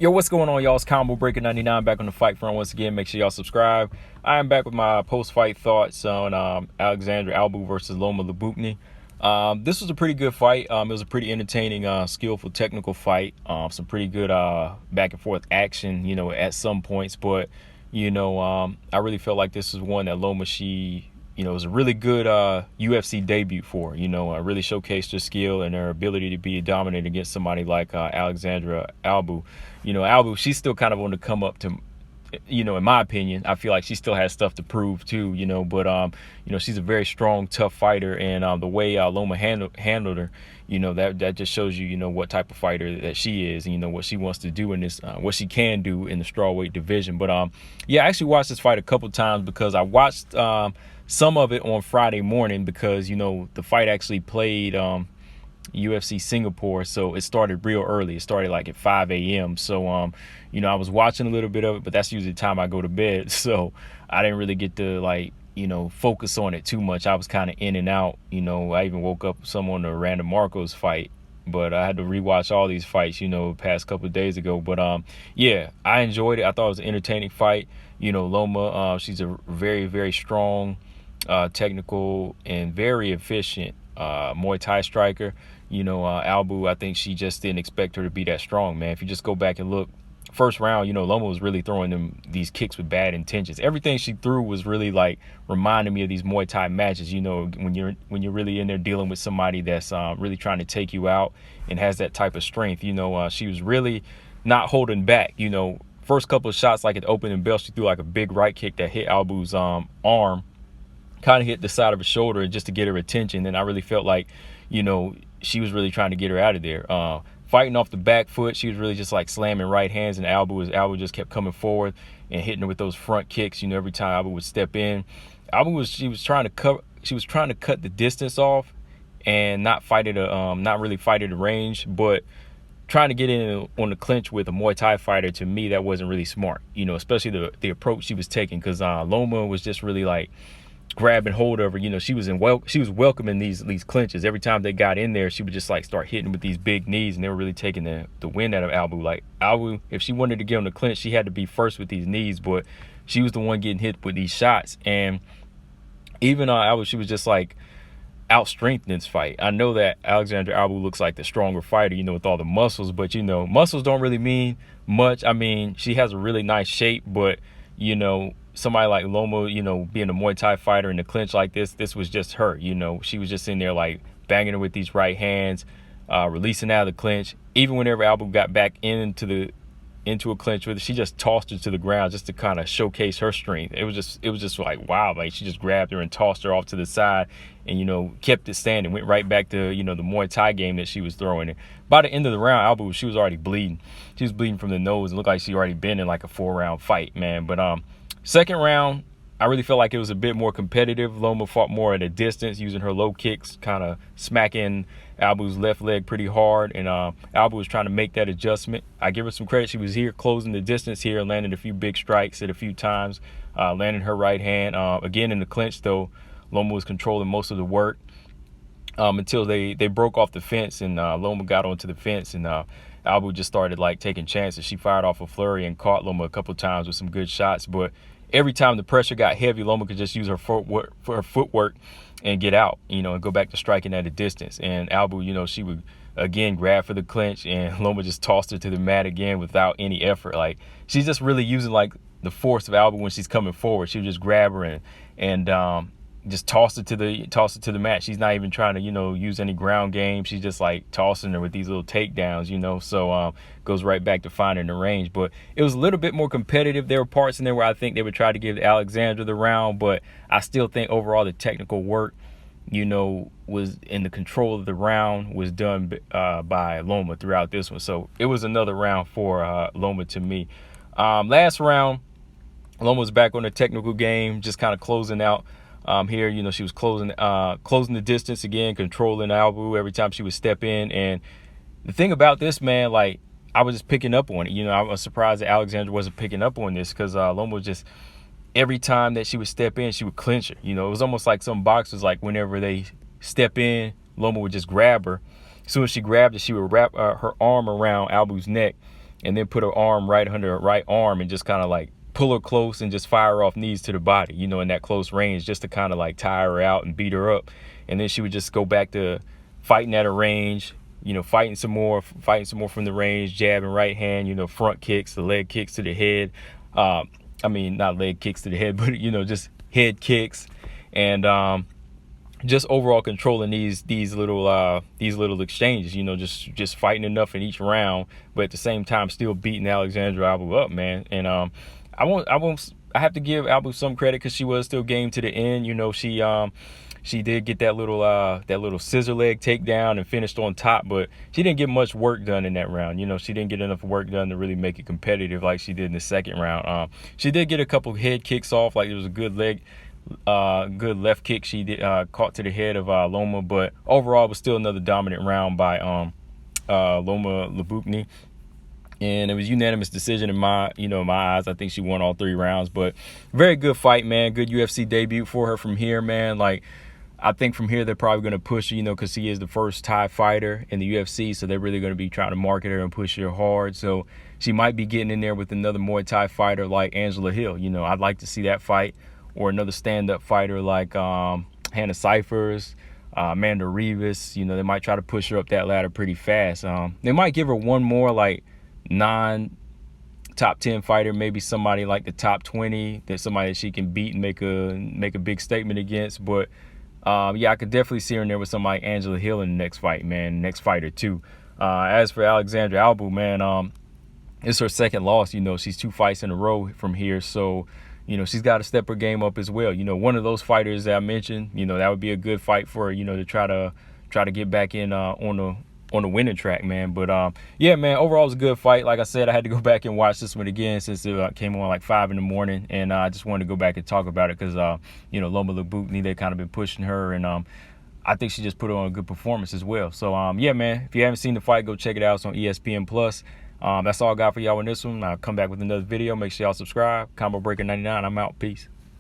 Yo, what's going on, y'all? It's Combo Breaker 99 back on the Fight Front once again. Make sure y'all subscribe. I am back with my post-fight thoughts on Alexandra Albu versus Loma Lookboonmee. This was a pretty good fight. It was a pretty entertaining, skillful, technical fight. Some pretty good back and forth action, at some points. But, I really felt like this was one that Loma, it was a really good UFC debut for her. Really showcased her skill and her ability to be dominant against somebody like Alexandra Albu. Albu, she's still kind of on the come up to, in my opinion. I feel like she still has stuff to prove too, but she's a very strong, tough fighter, and the way Loma handled her, that just shows you, what type of fighter that she is, and what she wants to do in this, what she can do in the strawweight division. But I actually watched this fight a couple times because I watched some of it on Friday morning because the fight actually played UFC Singapore, so it started real early. It started like at 5 a.m. So I was watching a little bit of it, but that's usually the time I go to bed, so I didn't really get to focus on it too much. I was kind of in and out. I even woke up some on the Random Marcos fight, but I had to rewatch all these fights past couple of days ago. But I enjoyed it. I thought it was an entertaining fight. Loma, she's a very, very strong, technical, and very efficient Muay Thai striker. Albu, I think she just didn't expect her to be that strong, man. If you just go back and look, first round, Loma was really throwing these kicks with bad intentions. Everything she threw was really reminding me of these Muay Thai matches. When you're really in there dealing with somebody that's really trying to take you out and has that type of strength. She was really not holding back. First couple of shots, like at the opening bell, she threw like a big right kick that hit Albu's arm, kind of hit the side of her shoulder just to get her attention. And I really felt like, she was really trying to get her out of there. Fighting off the back foot, she was really just slamming right hands, and Albu just kept coming forward and hitting her with those front kicks. Every time Albu would step in, she was trying to cut the distance off and not really fight at the range, but trying to get in on the clinch with a Muay Thai fighter, to me, that wasn't really smart. Especially the approach she was taking, because Loma was just really grabbing hold of her. She was welcoming these clinches. Every time they got in there, she would just start hitting with these big knees, and they were really taking the wind out of Albu. Albu, if she wanted to get on the clinch, she had to be first with these knees, but she was the one getting hit with these shots. And even Albu, she was just out-strengthened this fight. I know that Alexandra Albu looks like the stronger fighter, with all the muscles, but muscles don't really mean much. I mean, she has a really nice shape, but somebody like Loma, being a Muay Thai fighter in the clinch like this was just her. She was just in there banging her with these right hands, releasing out of the clinch. Even whenever Albu got back into a clinch with her, she just tossed her to the ground just to kind of showcase her strength. It was just wow, she just grabbed her and tossed her off to the side and kept it standing, went right back to the Muay Thai game that she was throwing. By the end of the round, Albu, she was already bleeding. She was bleeding from the nose and looked like she already been in a 4-round fight, man. But second round, I really felt like it was a bit more competitive. Loma fought more at a distance, using her low kicks, kind of smacking Albu's left leg pretty hard, and Albu was trying to make that adjustment. I give her some credit. She was here closing the distance here, landing a few big strikes at a few times, landing her right hand. Again, in the clinch, though, Loma was controlling most of the work until they broke off the fence, and Loma got onto the fence, and Albu just started taking chances. She fired off a flurry and caught Loma a couple of times with some good shots, but every time the pressure got heavy, Loma could just use her footwork and get out, and go back to striking at a distance. And Albu, she would again grab for the clinch, and Loma just tossed her to the mat again without any effort. She's just really using the force of Albu when she's coming forward. She would just grab her and just toss it to the mat. She's not even trying to use any ground game. She's just tossing her with these little takedowns, so goes right back to finding the range. But it was a little bit more competitive. There were parts in there where I think they would try to give Alexandra the round, but I still think overall the technical work was in the control of the round was done by Loma throughout this one. So it was another round for Loma to me. Last round, Loma was back on the technical game, just kind of closing out. Here, she was closing the distance again, controlling Albu every time she would step in. And the thing about this, man, I was just picking up on it. I was surprised that Alexandra wasn't picking up on this, because Loma was just, every time that she would step in, she would clinch her. It was almost like some boxers, whenever they step in, Loma would just grab her. As soon as she grabbed her, she would wrap her arm around Albu's neck and then put her arm right under her right arm and just kind of like pull her close and just fire off knees to the body, you know, in that close range, just to kind of like tire her out and beat her up. And then she would just go back to fighting at a range, you know, fighting some more from the range, jabbing right hand, you know, front kicks, the leg kicks to the head. I mean, not leg kicks to the head, but, you know, just head kicks, and just overall controlling these little exchanges, you know, just fighting enough in each round, but at the same time still beating Alexandra Albu up, man. And I have to give Albu some credit because she was still game to the end. You know, she did get that little scissor leg takedown and finished on top, but she didn't get much work done in that round. You know, she didn't get enough work done to really make it competitive like she did in the second round. She did get a couple head kicks off, like there was a good left kick she did caught to the head of Loma, but overall it was still another dominant round by Loma Lookboonmee. And it was unanimous decision in my eyes. I think she won all 3 rounds, but very good fight, man. Good UFC debut for her from here, man. Like, I think from here they're probably going to push her, you know, because she is the first Thai fighter in the UFC, so they're really going to be trying to market her and push her hard. So she might be getting in there with another Muay Thai fighter like Angela Hill. You know, I'd like to see that fight, or another stand-up fighter like Hannah Cyphers, Amanda Rivas. You know, they might try to push her up that ladder pretty fast. They might give her one more like non-top 10 fighter, maybe somebody like the top 20, that's somebody that she can beat and make a big statement against. But yeah, I could definitely see her in there with somebody like Angela Hill in the next fight, man, next fighter too. As for Alexandra Albu, man, it's her second loss. You know, she's 2 fights in a row from here, so you know, she's got to step her game up as well. You know, one of those fighters that I mentioned, you know, that would be a good fight for her, you know, to try to get back in on the winning track, man. But yeah, man, overall it was a good fight. Like I said, I had to go back and watch this one again since it came on like 5 in the morning, and I just wanted to go back and talk about it because you know, Loma Lookboonmee, they kind of been pushing her, and I think she just put on a good performance as well. So yeah, man, if you haven't seen the fight, go check it out. It's on ESPN Plus. That's all I got for y'all in this one. I'll come back with another video. Make sure y'all subscribe. Combo Breaker 99. I'm out. Peace.